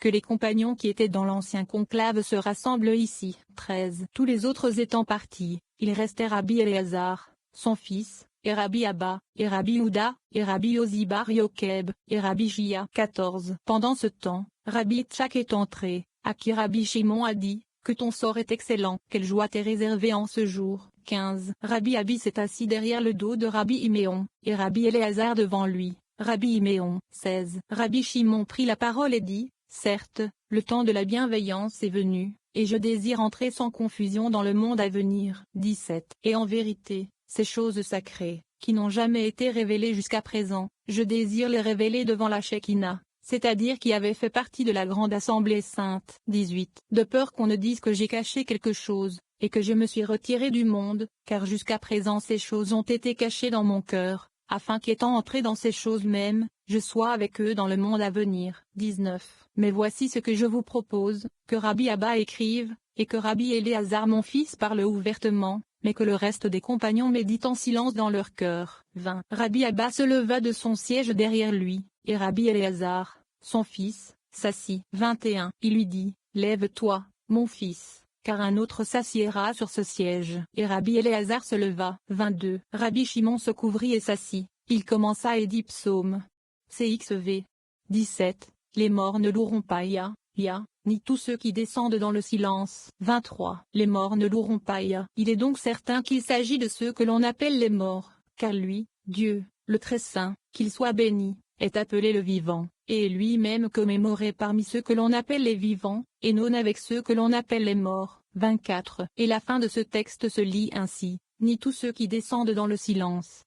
que les compagnons qui étaient dans l'ancien conclave se rassemblent ici. 13. Tous les autres étant partis, il restait Rabbi Éléazar, son fils, et Rabbi Abba, et Rabbi Houda, et Rabbi Yosi bar Yokeb, et Rabbi Jia. 14. Pendant ce temps, Rabbi Tchak est entré, à qui Rabbi Shimon a dit, que ton sort est excellent, quelle joie t'est réservée en ce jour. 15. Rabbi Abi s'est assis derrière le dos de Rabbi Iméon, et Rabbi Éléazar devant lui. Rabbi Iméon. 16. Rabbi Shimon prit la parole et dit, certes, le temps de la bienveillance est venu, et je désire entrer sans confusion dans le monde à venir. 17. Et en vérité, ces choses sacrées, qui n'ont jamais été révélées jusqu'à présent, je désire les révéler devant la Shekinah, c'est-à-dire qui avait fait partie de la grande assemblée sainte. 18. De peur qu'on ne dise que j'ai caché quelque chose, et que je me suis retiré du monde, car jusqu'à présent ces choses ont été cachées dans mon cœur, afin qu'étant entré dans ces choses mêmes, je sois avec eux dans le monde à venir. 19. Mais voici ce que je vous propose, que Rabbi Abba écrive, et que Rabbi Éléazar mon fils parle ouvertement, mais que le reste des compagnons méditent en silence dans leur cœur. 20. Rabbi Abba se leva de son siège derrière lui, et Rabbi Éléazar, son fils, s'assit. 21. Il lui dit, lève-toi, mon fils, car un autre s'assiera sur ce siège. Et Rabbi Éléazar se leva. 22. Rabbi Shimon se couvrit et s'assit. Il commença et dit psaume. CXV. 17. Les morts ne loueront pas Yah, ni tous ceux qui descendent dans le silence. 23. Les morts ne loueront pas Yah. Il est donc certain qu'il s'agit de ceux que l'on appelle les morts, car lui, Dieu, le très saint, qu'il soit béni, est appelé le vivant, et est lui-même commémoré parmi ceux que l'on appelle les vivants, et non avec ceux que l'on appelle les morts. 24. Et la fin de ce texte se lit ainsi, ni tous ceux qui descendent dans le silence.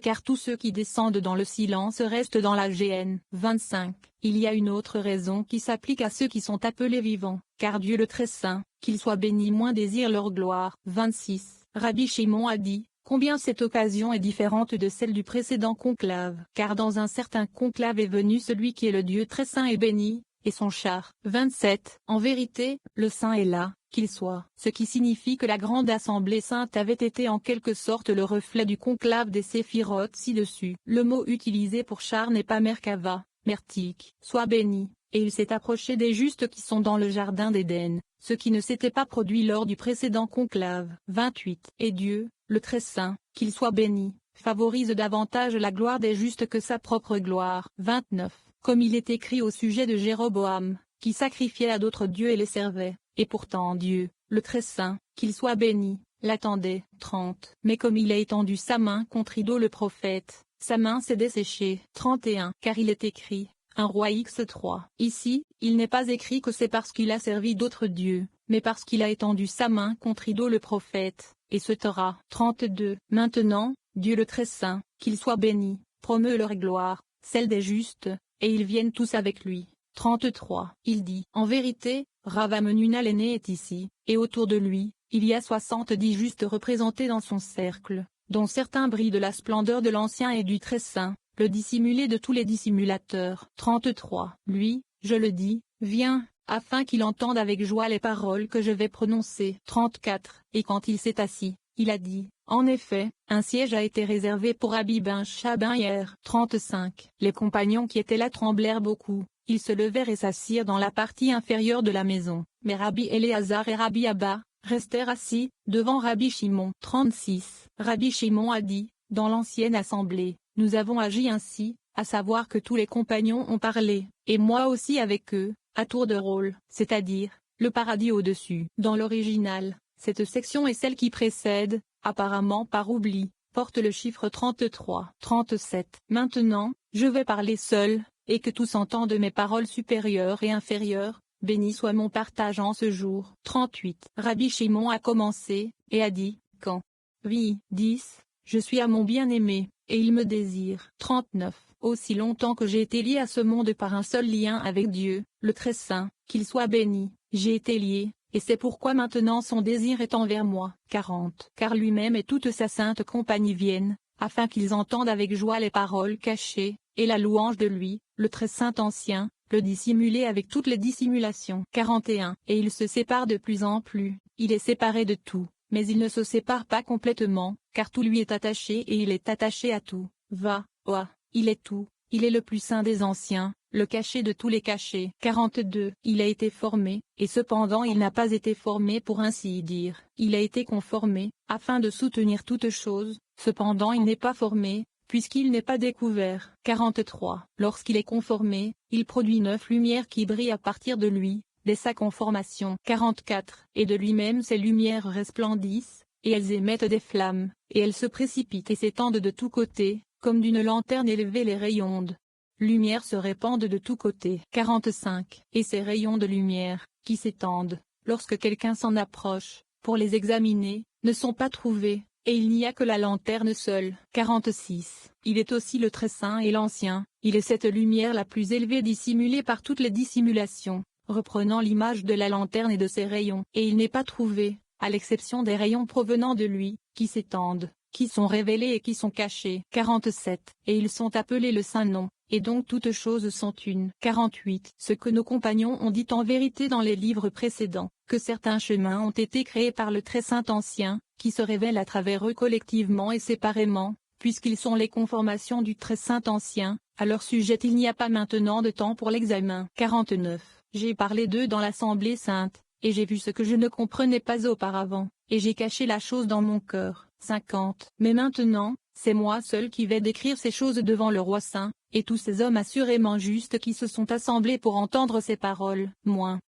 Car tous ceux qui descendent dans le silence restent dans la géhenne. 25. Il y a une autre raison qui s'applique à ceux qui sont appelés vivants, car Dieu le très saint, qu'il soit béni moins désire leur gloire. 26. Rabbi Shimon a dit, combien cette occasion est différente de celle du précédent conclave, car dans un certain conclave est venu celui qui est le Dieu très saint et béni, et son char. 27. En vérité, le saint est là, qu'il soit, ce qui signifie que la grande assemblée sainte avait été en quelque sorte le reflet du conclave des séphirotes ci-dessus. Le mot utilisé pour char n'est pas Merkava, Mertik, soit béni, et il s'est approché des justes qui sont dans le jardin d'Éden, ce qui ne s'était pas produit lors du précédent conclave. 28. Et Dieu, le très saint, qu'il soit béni, favorise davantage la gloire des justes que sa propre gloire. 29. Comme il est écrit au sujet de Jéroboam, qui sacrifiait à d'autres dieux et les servait, et pourtant Dieu, le très saint, qu'il soit béni, l'attendait. 30. Mais comme il a étendu sa main contre Iddo le prophète, sa main s'est desséchée. 31. Car il est écrit, 1 Roi X3. Ici, il n'est pas écrit que c'est parce qu'il a servi d'autres dieux, mais parce qu'il a étendu sa main contre Iddo le prophète, et ce Torah. 32. Maintenant, Dieu le très saint, qu'il soit béni, promeut leur gloire, celle des justes, et ils viennent tous avec lui. 33. Il dit, en vérité, Rav Amenuna l'aîné est ici, et autour de lui, il y a 70 justes représentés dans son cercle, dont certains brillent de la splendeur de l'ancien et du très saint, le dissimulé de tous les dissimulateurs. 33. Lui, je le dis, viens, afin qu'il entende avec joie les paroles que je vais prononcer. 34. Et quand il s'est assis, il a dit, en effet, un siège a été réservé pour Abi ben Shaban hier. 35. Les compagnons qui étaient là tremblèrent beaucoup, ils se levèrent et s'assirent dans la partie inférieure de la maison, mais Rabbi Éléazar et Rabbi Abba restèrent assis, devant Rabbi Shimon. 36. Rabbi Shimon a dit, dans l'ancienne assemblée, nous avons agi ainsi, à savoir que tous les compagnons ont parlé, et moi aussi avec eux, à tour de rôle, c'est-à-dire, le paradis au-dessus. Dans l'original, cette section est celle qui précède, apparemment par oubli, porte le chiffre 33. 37. Maintenant, je vais parler seul, et que tous entendent mes paroles supérieures et inférieures, béni soit mon partage en ce jour. 38. Rabbi Shimon a commencé, et a dit, quand oui, 10, je suis à mon bien-aimé, et il me désire. 39. Aussi longtemps que j'ai été lié à ce monde par un seul lien avec Dieu, le très saint, qu'il soit béni, j'ai été lié, et c'est pourquoi maintenant son désir est envers moi. 40. Car lui-même et toute sa sainte compagnie viennent, afin qu'ils entendent avec joie les paroles cachées, et la louange de lui, le très saint ancien, le dissimulé avec toutes les dissimulations. 41. Et il se sépare de plus en plus, il est séparé de tout, mais il ne se sépare pas complètement, car tout lui est attaché et il est attaché à tout. Va, Oa, il est tout, il est le plus saint des anciens, le caché de tous les cachets. 42. Il a été formé, et cependant il n'a pas été formé pour ainsi dire. Il a été conformé, afin de soutenir toute chose, cependant il n'est pas formé, puisqu'il n'est pas découvert. 43. Lorsqu'il est conformé, il produit 9 lumières qui brillent à partir de lui, dès sa conformation. 44. Et de lui-même ces lumières resplendissent, et elles émettent des flammes, et elles se précipitent et s'étendent de tous côtés, comme d'une lanterne élevée les rayons de lumière se répandent de tous côtés. 45. Et ces rayons de lumière, qui s'étendent, lorsque quelqu'un s'en approche, pour les examiner, ne sont pas trouvés, et il n'y a que la lanterne seule. 46. Il est aussi le très saint et l'ancien, il est cette lumière la plus élevée dissimulée par toutes les dissimulations, reprenant l'image de la lanterne et de ses rayons, et il n'est pas trouvé, à l'exception des rayons provenant de lui, qui s'étendent, qui sont révélés et qui sont cachés. 47. Et ils sont appelés le Saint-Nom, et donc toutes choses sont une. 48. Ce que nos compagnons ont dit en vérité dans les livres précédents, que certains chemins ont été créés par le très saint ancien, qui se révèlent à travers eux collectivement et séparément, puisqu'ils sont les conformations du très saint ancien, à leur sujet il n'y a pas maintenant de temps pour l'examen. 49. J'ai parlé d'eux dans l'assemblée sainte, et j'ai vu ce que je ne comprenais pas auparavant, et j'ai caché la chose dans mon cœur. 50. Mais maintenant, c'est moi seul qui vais décrire ces choses devant le roi saint, et tous ces hommes assurément justes qui se sont assemblés pour entendre ces paroles. Moins.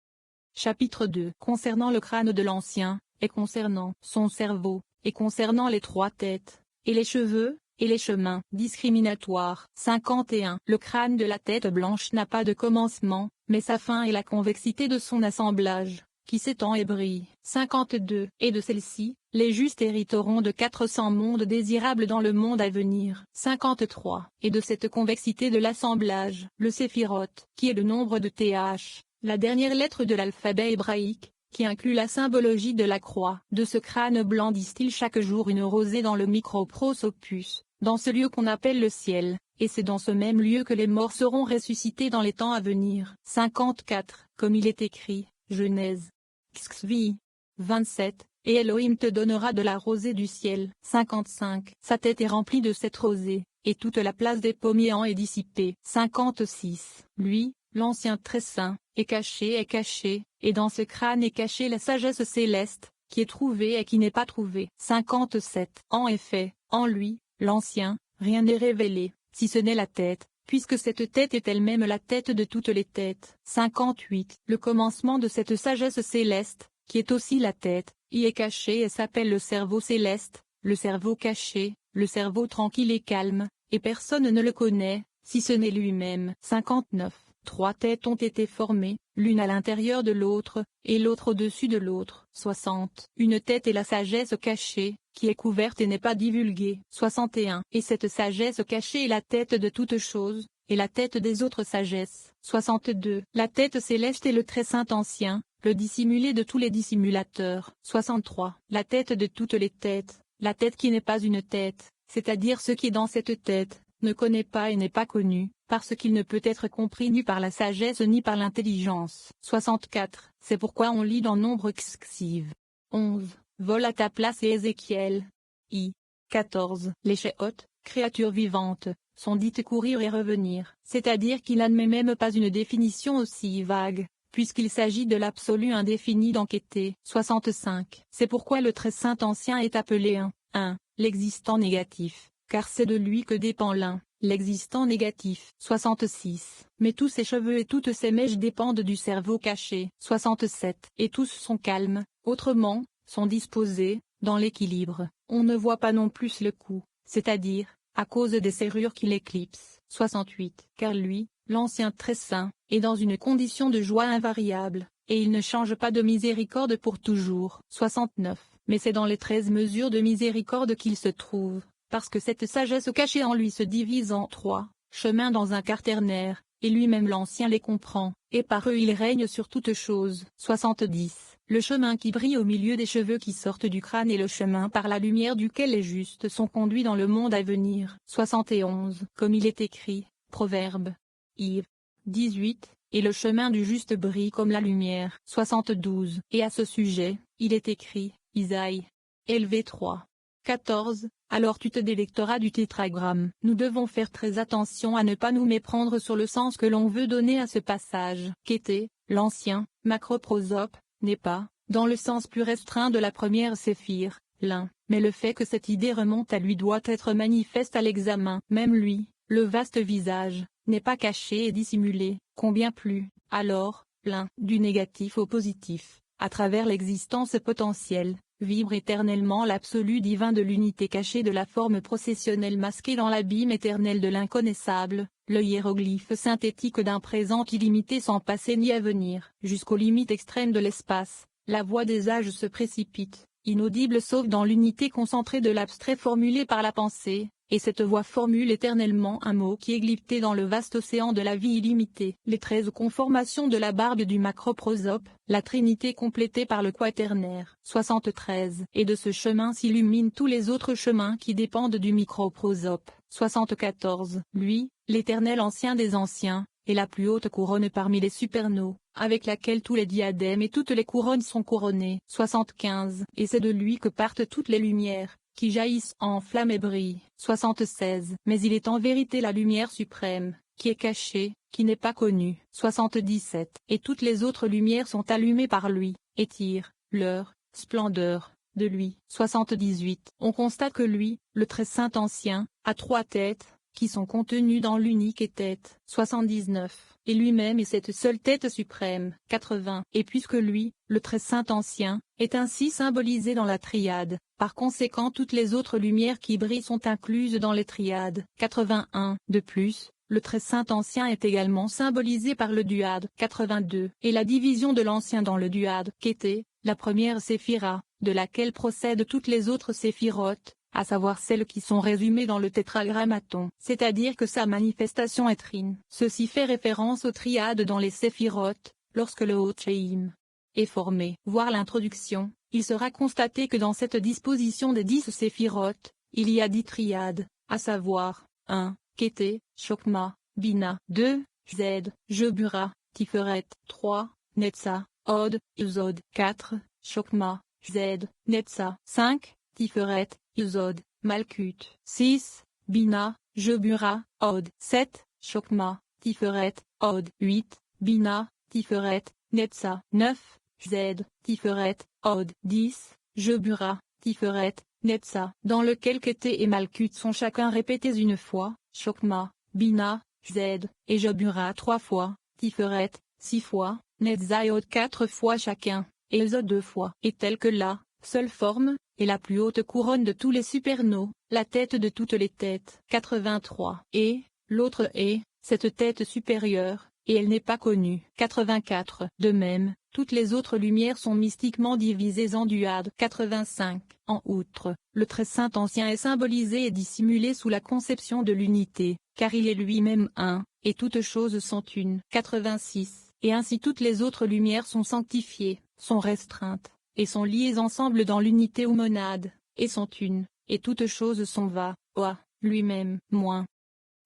Chapitre 2. Concernant le crâne de l'ancien, et concernant son cerveau, et concernant les 3 têtes, et les cheveux, et les chemins discriminatoires. 51. Le crâne de la tête blanche n'a pas de commencement, mais sa fin est la convexité de son assemblage, qui s'étend et brille. 52. Et de celle-ci, les justes hériteront de 400 mondes désirables dans le monde à venir. 53. Et de cette convexité de l'assemblage, le séphiroth, qui est le nombre de Th, la dernière lettre de l'alphabet hébraïque, qui inclut la symbologie de la croix. De ce crâne blanc distille chaque jour une rosée dans le microprosopus, dans ce lieu qu'on appelle le ciel, et c'est dans ce même lieu que les morts seront ressuscités dans les temps à venir. 54. Comme il est écrit, Genèse. Xvi. 27. Et Elohim te donnera de la rosée du ciel. 55. Sa tête est remplie de cette rosée, et toute la place des pommiers en est dissipée. 56. Lui, l'ancien très saint, est caché, et dans ce crâne est cachée la sagesse céleste, qui est trouvée et qui n'est pas trouvée. 57. En effet, en lui, l'ancien, rien n'est révélé, si ce n'est la tête, puisque cette tête est elle-même la tête de toutes les têtes. 58. Le commencement de cette sagesse céleste, qui est aussi la tête, y est caché et s'appelle le cerveau céleste, le cerveau caché, le cerveau tranquille et calme, et personne ne le connaît, si ce n'est lui-même. 59. 3 têtes ont été formées, l'une à l'intérieur de l'autre, et l'autre au-dessus de l'autre. 60. Une tête est la sagesse cachée, qui est couverte et n'est pas divulguée. 61. Et cette sagesse cachée est la tête de toute chose, et la tête des autres sagesses. 62. La tête céleste est le très saint ancien, le dissimulé de tous les dissimulateurs. 63. La tête de toutes les têtes, la tête qui n'est pas une tête, c'est-à-dire ce qui est dans cette tête, ne connaît pas et n'est pas connu, parce qu'il ne peut être compris ni par la sagesse ni par l'intelligence. 64. C'est pourquoi on lit dans Nombre Xiv. 11. Vole à ta place et Ézéchiel. I. 14. Les Shéot, créatures vivantes, sont dites courir et revenir, c'est-à-dire qu'il n'admet même pas une définition aussi vague, puisqu'il s'agit de l'absolu indéfini d'enquêter. 65. C'est pourquoi le très saint ancien est appelé 1. L'existant négatif, car c'est de lui que dépend l'existant négatif. 66. Mais tous ses cheveux et toutes ses mèches dépendent du cerveau caché. 67. Et tous sont calmes, autrement, sont disposés, dans l'équilibre, on ne voit pas non plus le coup, c'est-à-dire, à cause des serrures qui l'éclipsent. 68. Car lui, l'ancien très saint, est dans une condition de joie invariable, et il ne change pas de miséricorde pour toujours. 69. Mais c'est dans les 13 mesures de miséricorde qu'il se trouve, parce que cette sagesse cachée en lui se divise en 3 chemins dans un quaternaire, et lui-même l'ancien les comprend, et par eux il règne sur toutes choses. 70. Le chemin qui brille au milieu des cheveux qui sortent du crâne est le chemin par la lumière duquel les justes sont conduits dans le monde à venir. 71. Comme il est écrit, Proverbe. Yves. 18. Et le chemin du juste brille comme la lumière. 72. Et à ce sujet, il est écrit, Isaïe. Élevé 3. 14. Alors tu te délecteras du tétragramme. Nous devons faire très attention à ne pas nous méprendre sur le sens que l'on veut donner à ce passage. Qu'était l'ancien macroprosope n'est pas, dans le sens plus restreint de la première séphire, l'un, mais le fait que cette idée remonte à lui doit être manifeste à l'examen. Même lui, le vaste visage, n'est pas caché et dissimulé, combien plus, alors, plein du négatif au positif, à travers l'existence potentielle, vibre éternellement l'absolu divin de l'unité cachée de la forme processionnelle masquée dans l'abîme éternel de l'inconnaissable, le hiéroglyphe synthétique d'un présent illimité sans passé ni avenir. Jusqu'aux limites extrêmes de l'espace, la voix des âges se précipite, inaudible sauf dans l'unité concentrée de l'abstrait formulé par la pensée, et cette voix formule éternellement un mot qui est glypté dans le vaste océan de la vie illimitée. Les 13 conformations de la barbe du macroprosope, la trinité complétée par le quaternaire. 73. Et de ce chemin s'illuminent tous les autres chemins qui dépendent du microprosope. 74. Lui, l'éternel ancien des anciens, est la plus haute couronne parmi les supernos, avec laquelle tous les diadèmes et toutes les couronnes sont couronnés. 75. Et c'est de lui que partent toutes les lumières, qui jaillissent en flammes et brillent. 76. Mais il est en vérité la lumière suprême, qui est cachée, qui n'est pas connue. 77. Et toutes les autres lumières sont allumées par lui, et tirent leur splendeur de lui. 78. On constate que lui, le très saint ancien, a 3 têtes, qui sont contenues dans l'unique tête. 79. Et lui-même est cette seule tête suprême. 80. Et puisque lui, le très saint ancien, est ainsi symbolisé dans la triade, par conséquent toutes les autres lumières qui brillent sont incluses dans les triades. 81. De plus, le très saint ancien est également symbolisé par le duade. 82. Et la division de l'ancien dans le duade, qu'était la première séphira, de laquelle procèdent toutes les autres séphirotes, à savoir celles qui sont résumées dans le tétragrammaton, c'est-à-dire que sa manifestation est trine. Ceci fait référence aux triades dans les séphirotes, lorsque le Hotcheim est formé. Voir l'introduction, il sera constaté que dans cette disposition des 10 séphirotes, il y a 10 triades, à savoir, 1. Kété, Chokma, Bina, 2. Z, Jebura, Tiferet, 3. Netza, Od, Uzod, 4. Chokma, Z, Netza, 5. Tiferet, Uzod, Malkut, 6. Bina, Jebura, Od, 7. Chokma, Tiferet, Od, 8. Bina, Tiferet, Netza, 9. Z, Tiferet, Od, 10. Jebura, Tiferet, Netza, dans lequel Kété et Malkut sont chacun répétés une fois, Chokma, Bina, Z, et Jebura 3 fois, Tiferet, 6 fois, Netza et Od 4 fois chacun, et Uzod 2 fois. Et telle que la seule forme, et la plus haute couronne de tous les supernos, la tête de toutes les têtes. 83. Et, l'autre est, cette tête supérieure, et elle n'est pas connue. 84. De même, toutes les autres lumières sont mystiquement divisées en duades. 85. En outre, le très saint ancien est symbolisé et dissimulé sous la conception de l'unité, car il est lui-même un, et toutes choses sont une. 86. Et ainsi toutes les autres lumières sont sanctifiées, sont restreintes, et sont liées ensemble dans l'unité ou monade, et sont une, et toutes choses sont oa, lui-même, moins.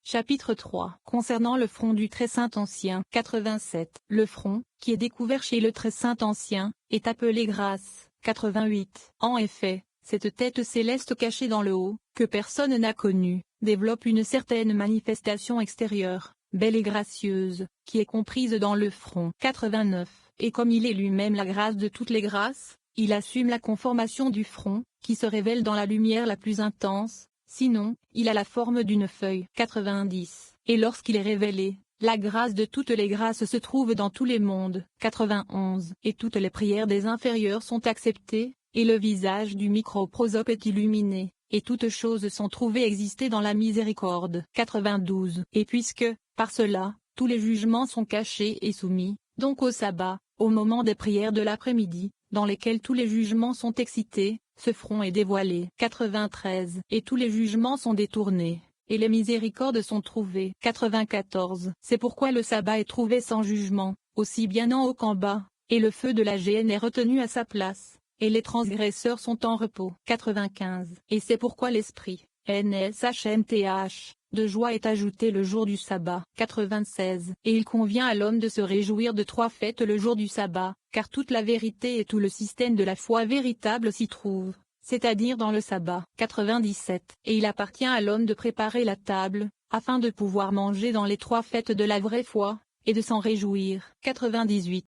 Chapitre 3. Concernant le front du très saint ancien. 87. Le front, qui est découvert chez le très saint ancien, est appelé grâce. 88. En effet, cette tête céleste cachée dans le haut, que personne n'a connue, développe une certaine manifestation extérieure, belle et gracieuse, qui est comprise dans le front. 89. Et comme il est lui-même la grâce de toutes les grâces, il assume la conformation du front, qui se révèle dans la lumière la plus intense. Sinon, il a la forme d'une feuille. 90. Et lorsqu'il est révélé, la grâce de toutes les grâces se trouve dans tous les mondes. 91. Et toutes les prières des inférieurs sont acceptées, et le visage du microprosope est illuminé, et toutes choses sont trouvées exister dans la miséricorde. 92. Et puisque, par cela, tous les jugements sont cachés et soumis, donc au sabbat, au moment des prières de l'après-midi, dans lesquelles tous les jugements sont excités, ce front est dévoilé. 93. Et tous les jugements sont détournés, et les miséricordes sont trouvées. 94. C'est pourquoi le sabbat est trouvé sans jugement, aussi bien en haut qu'en bas, et le feu de la géhenne est retenu à sa place, et les transgresseurs sont en repos. 95. Et c'est pourquoi l'esprit, NSHMTH, de joie est ajouté le jour du sabbat. 96. Et il convient à l'homme de se réjouir de 3 fêtes le jour du sabbat, car toute la vérité et tout le système de la foi véritable s'y trouve. c'est-à-dire dans le sabbat. 97. Et il appartient à l'homme de préparer la table, afin de pouvoir manger dans les 3 fêtes de la vraie foi, et de s'en réjouir. 98.